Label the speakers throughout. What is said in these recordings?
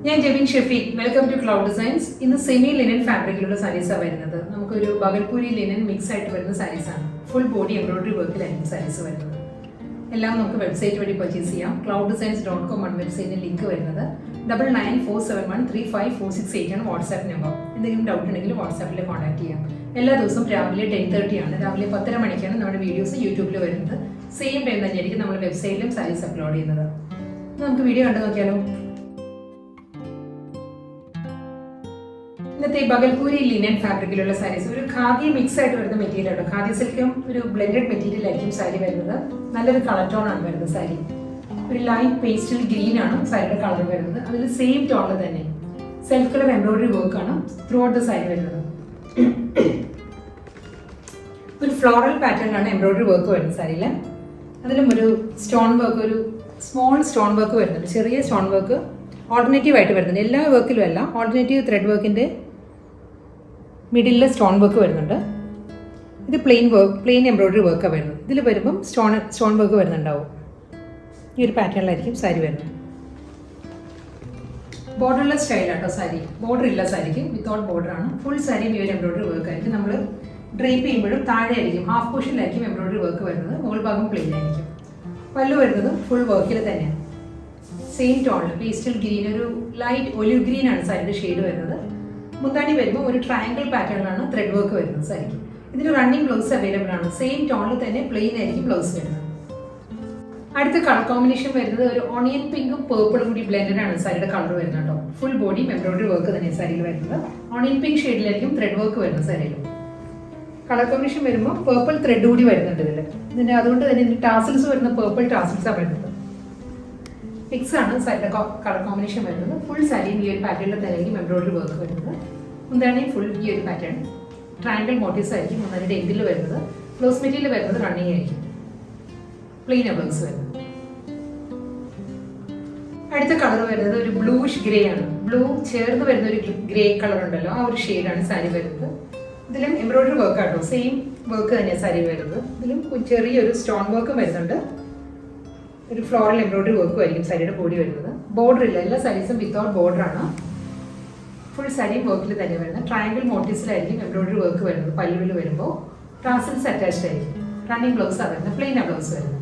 Speaker 1: ഞാൻ Jebin Shefeeq. Welcome to cloud designs. ഇന്ന് semi linen ഫാബ്രിക്കിലുള്ള സാരീസാണ് വരുന്നത്. നമുക്കൊരു ബഗൽപൂരി ലിനൻ മിക്സ് ആയിട്ട് വരുന്ന സാരീസാണ്. ഫുൾ ബോഡി എംബ്രോയിഡറി വർക്കിലായിരിക്കും സാരീസ് വരുന്നത്. എല്ലാം നമുക്ക് വെബ്സൈറ്റ് വഴി പർച്ചേസ് ചെയ്യാം. clouddesigns.com ആണ് വെബ്സൈറ്റിന് ലിങ്ക് വരുന്നത്. 9947135468 ആണ് വാട്സാപ്പ് നമ്പർ. എന്തെങ്കിലും ഡൗട്ട് ഉണ്ടെങ്കിൽ വാട്സാപ്പിൽ കോൺടാക്ട് ചെയ്യാം. എല്ലാ ദിവസവും രാവിലെ 10:30 ആണ്. രാവിലെ 10:30 മണിക്കാണ് നമ്മുടെ വീഡിയോസ് യൂട്യൂബിൽ വരുന്നത്. സെയിം ടൈം തന്നെയായിരിക്കും നമ്മൾ വെബ്സൈറ്റിലും സാരീസ് അപ്ലോഡ് ചെയ്യുന്നത്. നമുക്ക് വീഡിയോ കണ്ടു നോക്കിയാലോ. ഇന്നത്തെ ബഗൽപൂരി ലിനൻ ഫാബ്രിക്കിലുള്ള സാരീസ് ഒരു ഖാദി മിക്സ് ആയിട്ട് വരുന്ന മെറ്റീരിയൽ ആണ്. ഖാദി സിൽക്കും ഒരു ബ്ലെൻഡഡ് മെറ്റീരിയൽ ആയിരിക്കും സാരി വരുന്നത്. നല്ലൊരു കളർ ടോൺ ആണ് വരുന്നത്. സാരി ഒരു ലൈറ്റ് പേസ്റ്റൽ ഗ്രീൻ ആണ് സാരിയുടെ കളർ വരുന്നത്. അതിൽ സെയിം ടോണിൽ തന്നെ സെൽഫ് കളർ എംബ്രോയിഡറി വർക്ക് ആണ് ത്രൂ ഔട്ട് ദ സാരി വരുന്നത്. ഒരു ഫ്ലോറൽ പാറ്റേണിലാണ് എംബ്രോയിഡറി വർക്ക് വരുന്നത് സാരിയിൽ. അതിലും ഒരു സ്റ്റോൺ വർക്ക്, ഒരു സ്മോൾ സ്റ്റോൺ വർക്ക് വരുന്നുണ്ട്. ചെറിയ സ്റ്റോൺ വർക്ക് ഓൾട്ടർനേറ്റീവ് ആയിട്ട് വരുന്നുണ്ട്. എല്ലാ വർക്കിലും അല്ല, ഓൾട്ടർനേറ്റീവ് ത്രെഡ് വർക്കിൻ്റെ മിഡിലിൽ സ്റ്റോൺ വർക്ക് വരുന്നുണ്ട്. ഇത് പ്ലെയിൻ എംബ്രോയിഡറി വർക്കാണ് വരുന്നത്. ഇതിൽ വരുമ്പം സ്റ്റോൺ വർക്ക് വരുന്നുണ്ടാവും. ഈ ഒരു പാറ്റേണിലായിരിക്കും സാരി വരുന്നത്. ബോർഡർലെസ് സ്റ്റൈലാട്ടോ സാരി. ബോർഡർ ഇല്ല സാരിക്ക്, വിത്തൗട്ട് ബോർഡറാണ്. ഫുൾ സാരിയും ഈ ഒരു എംബ്രോയിഡറി വർക്ക് ആയിരിക്കും. നമ്മൾ ഡ്രേപ്പ് ചെയ്യുമ്പോഴും താഴെ ആയിരിക്കും, ഹാഫ് പോർഷനിലായിരിക്കും എംബ്രോയിഡറി വർക്ക് വരുന്നത്. മുകൾ ഭാഗം പ്ലെയിൻ ആയിരിക്കും. പല്ലു വരുന്നത് ഫുൾ വർക്കിൽ തന്നെയാണ്. സെയിം ടോണിൽ പേസ്റ്റൽ ഗ്രീൻ, ഒരു ലൈറ്റ് ഒലിവ് ഗ്രീൻ ആണ് സാരിയുടെ ഷെയ്ഡ് വരുന്നത്. മുന്താണി വരുമ്പോൾ ഒരു ട്രയാങ്കിൾ പാറ്റേണിലാണ് ത്രെഡ് വർക്ക് വരുന്നത് സാരിക്ക്. ഇതിന് റണ്ണിങ് ബ്ലൗസ് അവൈലബിൾ ആണ്. സെയിം ടോണിൽ തന്നെ പ്ലെയിൻ ആയിരിക്കും ബ്ലൗസ് വരുന്നത്. അടുത്ത കളർ കോമ്പിനേഷൻ വരുന്നത് ഒരു ഓണിയൻ പിങ്കും പേർപ്പിളും കൂടി ബ്ലെൻഡഡ് ആണ് സാരിയുടെ കളർ വരുന്നത് കേട്ടോ. ഫുൾ ബോഡി എംബ്രോയിഡറി വർക്ക് തന്നെയാണ് സാരിയിൽ വരുന്നത്. ഓണിയൻ പിങ്ക് ഷെയ്ഡിലായിരിക്കും ത്രെഡ് വർക്ക് വരുന്നത് സാരിയിൽ. കളർ കോമ്പിനേഷൻ വരുമ്പോൾ പേർപ്പിൾ ത്രെഡ് കൂടി വരുന്നുണ്ട് ഇതിൻ്റെ. അതുകൊണ്ട് തന്നെ ഇതിൻ്റെ ടാസിൽസ് വരുന്ന പേർപ്പിൾ ടാസിൽസാണ് വരുന്നത്. മിക്സ് ആണ് സാരിയുടെ കളർ കോമ്പിനേഷൻ വരുന്നത്. ഫുൾ സാരിയും ഈ ഒരു പാറ്റേണിൽ തന്നെയായിരിക്കും എംബ്രോയിഡറി വർക്ക് വരുന്നത്. മുന്താണി ഫുൾ ഈ ഒരു പാറ്റേൺ ട്രയാങ്കിൾ മോട്ടീവ്സ് ആയിരിക്കും മുന്താണിയുടെ എൻഡിൽ വരുന്നത്. ബ്ലൗസ് മെറ്റീരിയൽ വരുന്നത് റണ്ണിങ് ആയിരിക്കും. പ്ലെയിൻ ബ്ലൗസ് വരുന്നത്. അടുത്ത കളർ വരുന്നത് ഒരു ബ്ലൂഷ് ഗ്രേ ആണ്. ബ്ലൂ ചേർന്ന് വരുന്ന ഒരു ഗ്രേ കളർ ഉണ്ടല്ലോ, ആ ഒരു ഷെയ്ഡാണ് സാരി വരുന്നത്. ഇതിലും എംബ്രോയിഡറി വർക്ക് ആട്ടോ, സെയിം വർക്ക് തന്നെയാണ് സാരി വരുന്നത്. ഇതിലും ചെറിയൊരു സ്റ്റോൺ വർക്കും വരുന്നുണ്ട്. ഒരു ഫ്ലോറൽ എംബ്രോയിഡറി വർക്കും ആയിരിക്കും സാരിയുടെ ബോഡി വരുന്നത്. ബോർഡർ ഇല്ല, എല്ലാ സാരീസും വിത്തൗട്ട് ബോർഡർ ആണ്. ഫുൾ സാരി വർക്കിൽ തന്നെ വരുന്നത്. ട്രയാങ്കിൾ മോട്ടീവ്സിലായിരിക്കും എംബ്രോയിഡറി വർക്ക് വരുന്നത്. പല്ലുവിൽ വരുമ്പോൾ ടാസിൽസ് അറ്റാച്ച്ഡ് ആയിരിക്കും. റണ്ണിങ് ബ്ലൗസ് ആണ് വരുന്നത്. പ്ലെയിൻ ബ്ലൗസ് വരുന്നത്.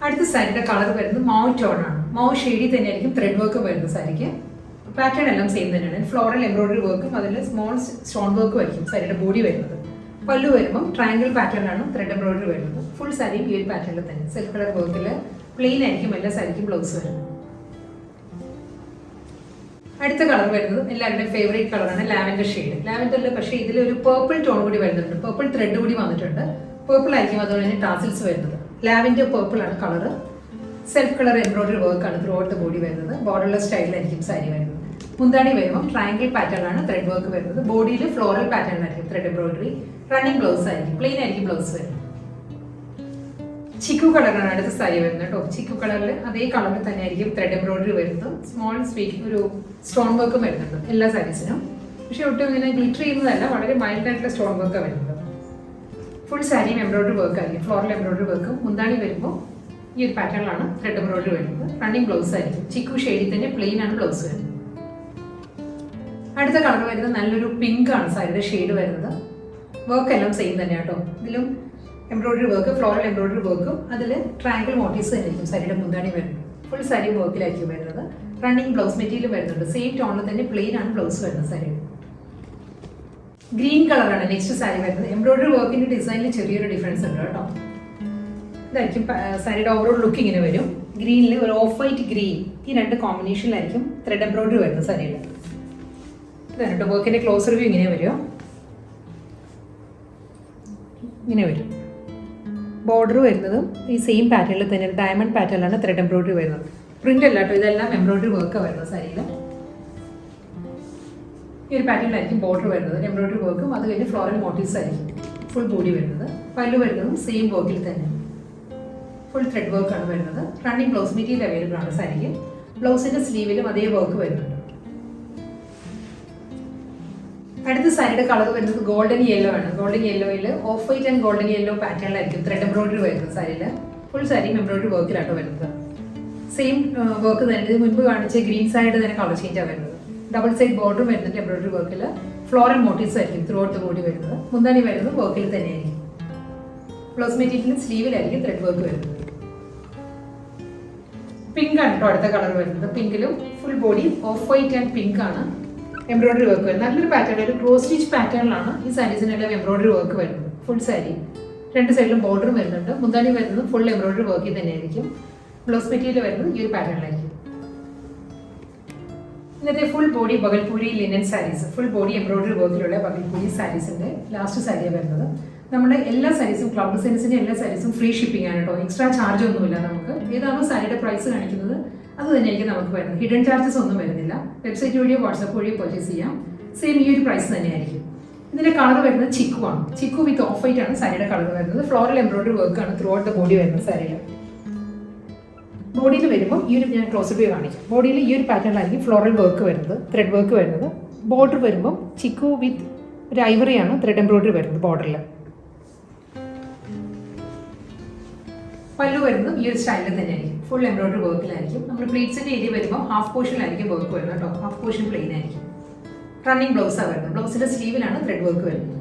Speaker 1: അടുത്ത സാരിയുടെ കളർ വരുന്നത് മൗ ടോൺ ആണ്. മൗ ഷെയ്ഡിൽ തന്നെയായിരിക്കും ത്രെഡ് വർക്ക് വരുന്നത് സാരിക്ക്. പാറ്റേൺ എല്ലാം സെയിം തന്നെയാണ്. ഫ്ലോറൽ എംബ്രോയിഡറി വർക്കും അതിൽ സ്മോൾ സ്റ്റോൺ വർക്കും ആയിരിക്കും സാരിയുടെ ബോഡി വരുന്നത്. പല്ലു വരുമ്പോൾ ട്രയാങ്കിൾ പാറ്റേണിലാണ് ത്രെഡ് എംബ്രോയിഡറി വരുന്നത്. ഫുൾ സാരിയും ഈ ഒരു പാറ്റേണിൽ തന്നെ സെൽഫ് കളർ വർക്കിൽ പ്ലെയിൻ ആയിരിക്കും എല്ലാ സാരിക്കും ബ്ലൗസ് വരുന്നത്. അടുത്ത കളർ വരുന്നത് എല്ലാവരുടെയും ഫേവറേറ്റ് കളറാണ് ലാവൻഡർ ഷെയ്ഡ്. ലാവൻഡറിൽ പക്ഷേ ഇതിലൊരു പേർപ്പിൾ ടോൺ കൂടി വരുന്നുണ്ട്. പേർപ്പിൾ ത്രെഡ് കൂടി വന്നിട്ടുണ്ട്. പേർപ്പിൾ ആയിരിക്കും അതുകൊണ്ട് തന്നെ ടാസിൽസ് വരുന്നത്. ലാവൻഡർ പേർപ്പിൾ ആണ് കളർ. സെൽഫ് കളർ എംബ്രോയിഡറി വർക്കാണ് ത്രൂ ഔട്ട് ദ ബോഡി വരുന്നത്. ബോർഡർലെസ് സ്റ്റൈലിലായിരിക്കും സാരി വരുന്നത്. മുന്താണി വരുമ്പോൾ ട്രയാങ്കിൾ പാറ്റേണിലാണ് ത്രെഡ് വർക്ക് വരുന്നത്. ബോഡിയിൽ ഫ്ലോറൽ പാറ്റേണിലായിരിക്കും ത്രെഡ് എംബ്രോയിഡറി. റണ്ണിങ് ബ്ലൗസ് ആയിരിക്കും. പ്ലെയിൻ ആയിരിക്കും ബ്ലൗസ് വരുന്നത്. ചിക്കു കളറാണ് അടുത്ത സാരി വരുന്നത് കേട്ടോ. ചിക്കു കളറിൽ അതേ കളറിൽ തന്നെ ആയിരിക്കും ത്രെഡ് എംബ്രോയിഡറി വരുന്നത്. സ്മോൾ സ്വീറ്റ് ഒരു സ്റ്റോൺ വർക്കും വരുന്നുണ്ട് എല്ലാ സാരീസിനും. പക്ഷെ ഒട്ടും ഇങ്ങനെ ഗ്ലിറ്റർ ചെയ്യുന്നതല്ല, വളരെ മൈൽഡ് ആയിട്ടുള്ള സ്റ്റോൺ വർക്കാണ് വരുന്നത്. ഫുൾ സാരിയും എംബ്രോയിഡറി വർക്ക് ആയിരിക്കും. ഫ്ലോറൽ എംബ്രോയിഡറി വർക്കും. മുന്താണി വരുമ്പോൾ ഈ ഒരു പാറ്റേണിലാണ് ത്രെഡ് എംബ്രോയിഡറി വരുന്നത്. റണ്ണിങ് ബ്ലൗസ് ആയിരിക്കും. ചിക്കു ഷെയ്ഡിൽ തന്നെ പ്ലെയിൻ ആണ് ബ്ലൗസ് വരുന്നത്. അടുത്ത കളർ വരുന്നത് നല്ലൊരു പിങ്ക് ആണ് സാരിയുടെ ഷെയ്ഡ് വരുന്നത്. വർക്ക് എല്ലാം സെയിം തന്നെ കേട്ടോ. ഇതിലും എംബ്രോയിഡറി വർക്ക്, ഫ്ലോറൽ എംബ്രോയിഡറി വർക്കും അതിൽ ട്രയാങ്കിൾ മോട്ടീവ്സ് തന്നെയായിരിക്കും സാരിയുടെ മുന്താണി വരുന്നത്. ഫുൾ സാരി വർക്കിലായിരിക്കും വരുന്നത്. റണ്ണിങ് ബ്ലൗസ് മെറ്റീരിയൽ വരുന്നുണ്ട്. സെയിം ടോണിൽ തന്നെ പ്ലെയിൻ ആണ് ബ്ലൗസ് വരുന്നത് സാരിയുടെ. ഗ്രീൻ കളറാണ് നെക്സ്റ്റ് സാരി വരുന്നത്. എംബ്രോയിഡറി വർക്കിന്റെ ഡിസൈനിൽ ചെറിയൊരു ഡിഫറൻസ് ഉണ്ട് കേട്ടോ. ഇതായിരിക്കും സാരിയുടെ ഓവറോൾ ലുക്ക് ഇങ്ങനെ വരും. ഗ്രീനിൽ ഒരു ഓഫ് വൈറ്റ് ഗ്രീൻ, ഈ രണ്ട് കോമ്പിനേഷനിലായിരിക്കും ത്രെഡ് എംബ്രോയിഡറി വരുന്നത് സാരിയിൽ. ഇതാണ് കേട്ടോ വർക്കിന്റെ ക്ലോസ് റിവ്യൂ. ഇങ്ങനെ വരും, ഇങ്ങനെ വരും. ബോർഡർ വരുന്നതും ഈ സെയിം പാറ്റേണിൽ തന്നെ ഡയമണ്ട് പാറ്റേണിലാണ് ത്രെഡ് എംബ്രോയിഡറി വരുന്നത്. പ്രിന്റ് അല്ല കേട്ടോ, ഇതെല്ലാം എംബ്രോയിഡറി വർക്കാണ് വരുന്നത് സാരിയിൽ. ഈ ഒരു പാറ്റേണിലായിരിക്കും ബോർഡർ വരുന്നത്. എംബ്രോയിഡറി വർക്കും അത് കഴിഞ്ഞ് ഫ്ലോറൽ മോട്ടീവ്സ് ആയിരിക്കും ഫുൾ ബോഡി വരുന്നത്. പല്ലു വരുന്നതും സെയിം വർക്കിൽ തന്നെ ഫുൾ ത്രെഡ് വർക്കാണ് വരുന്നത്. റണ്ണിങ് ബ്ലൗസ് മെറ്റീരിയൽ അവൈലബിൾ ആണ് സാരിക്ക്. ബ്ലൗസിന്റെ സ്ലീവിലും അതേ വർക്ക് വരുന്നുണ്ട്. അടുത്ത സാരിയുടെ കളർ വരുന്നത് ഗോൾഡൻ യെല്ലോ ആണ്. ഗോൾഡൻ യെല്ലോയിൽ off white and golden yellow പാറ്റേണിലായിരിക്കും ത്രെഡ് എംബ്രോയിഡറി വരുന്നത് സാരിയിൽ. ഫുൾ സാരിയും എംബ്രോയിഡറി വർക്കിലാട്ടോ വരുന്നത്. സെയിം വർക്ക് തന്നെ. ഇത് മുൻപ് കാണിച്ച ഗ്രീൻ സൈഡ് തന്നെ കളർ ചേഞ്ചാണ് വരുന്നത്. ഡബിൾ സൈഡ് ബോർഡറും വരുന്നുണ്ട് എംബ്രോയിഡറി വർക്കിൽ. ഫ്ലോറൽ മോട്ടീവ്സ് ആയിരിക്കും ത്രൂ ഔട്ട് ദ ബോഡി വരുന്നത്. മുന്താണി വരുന്നത് വർക്കിൽ തന്നെയായിരിക്കും. ബ്ലൗസ് മെറ്റീരിയലിന് സ്ലീവിലായിരിക്കും ത്രെഡ് വർക്ക് വരുന്നത്. പിങ്ക് ആണ് കേട്ടോ അടുത്ത കളർ വരുന്നത്. പിങ്കിലും full body off white and pink ആണ് എംബ്രോയിഡറി വർക്ക് വരുന്നത്. നല്ലൊരു പാറ്റേൺ, ഒരു ക്രോസ് സ്റ്റിച്ച് പാറ്റേണിലാണ് ഈ സാരീസിനെല്ലാം എംബ്രോയിഡറി വർക്ക് വരുന്നത്. ഫുൾ സാരി രണ്ട് സൈഡിലും ബോർഡറും വരുന്നുണ്ട്. മുന്താണി വരുന്നത് ഫുൾ എംബ്രോയിഡറി വർക്കിൽ തന്നെയായിരിക്കും. ബ്ലൗസ് മെറ്റീരിയൽ വരുന്നത് ഈ ഒരു പാറ്റേണിലായിരിക്കും. ഇന്നത്തെ full body Bhagalpuri linen saris, full body embroidery വർക്കിലുള്ള ബഗൽപൂരി സാരീസിന്റെ ലാസ്റ്റ് സാരിയാണ് വരുന്നത്. നമ്മുടെ എല്ലാ സാരീസും ക്ലബ് ഡിസൈൻസിന്റെ എല്ലാ സാരീസും ഫ്രീ ഷിപ്പിംഗ് ആണ് കേട്ടോ. എക്സ്ട്രാ ചാർജ് ഒന്നുമില്ല. നമുക്ക് ഏതാണോ സാരിയുടെ പ്രൈസ് കാണിക്കുന്നത് അത് തന്നെയായിരിക്കും നമുക്ക് വരുന്നത്. ഹിഡൻ ചാർജസ് ഒന്നും വരുന്നില്ല. വെബ്സൈറ്റ് വഴിയോ വാട്സാപ്പ് വഴിയോ പർച്ചേസ് ചെയ്യാം. സെയിം ഈ ഒരു പ്രൈസ് തന്നെയായിരിക്കും. ഇതിന്റെ കളർ വരുന്നത് ചിക്കു ആണ്. ചിക്കു വിത്ത് ഓഫ് വൈറ്റ് ആണ് സാരിയുടെ കളർ വരുന്നത്. ഫ്ലോറൽ എംബ്രോയിഡറി വർക്ക് ആണ് ത്രൂ ഔട്ട് ദ ബോഡി വരുന്നത് സാരിയിൽ. ബോഡിയിൽ വരുമ്പോൾ ഈ ഒരു ഞാൻ ക്ലോസ് വ്യൂ കാണിക്കും. ബോഡിയിൽ ഈ ഒരു പാറ്റേണിലായിരിക്കും ഫ്ലോറൽ വർക്ക് വരുന്നത്, ത്രെഡ് വർക്ക് വരുന്നത്. ബോർഡർ വരുമ്പോൾ ചിക്കു വിത്ത് ഒരു ഐവറിയാണ് ത്രെഡ് എംബ്രോയിഡറി വരുന്നത് ബോർഡറിൽ. പല്ലു വരുന്നത് ഈ ഒരു സ്റ്റൈലിൽ തന്നെയായിരിക്കും. ഫുൾ എംബ്രോയിഡറി വർക്കിലായിരിക്കും. നമ്മൾ പ്ലീറ്റ്സിന്റെ ഏരിയ വരുമ്പോൾ ഹാഫ് പോർഷനിലായിരിക്കും വർക്ക് വരുന്നത് കേട്ടോ. ഹാഫ് പോർഷൻ പ്ലെയിൻ ആയിരിക്കും. റണ്ണിങ് ബ്ലൗസാണ് വരുന്നത്. ബ്ലൗസിന്റെ സ്ലീവിലാണ് ത്രെഡ് വർക്ക് വരുന്നത്.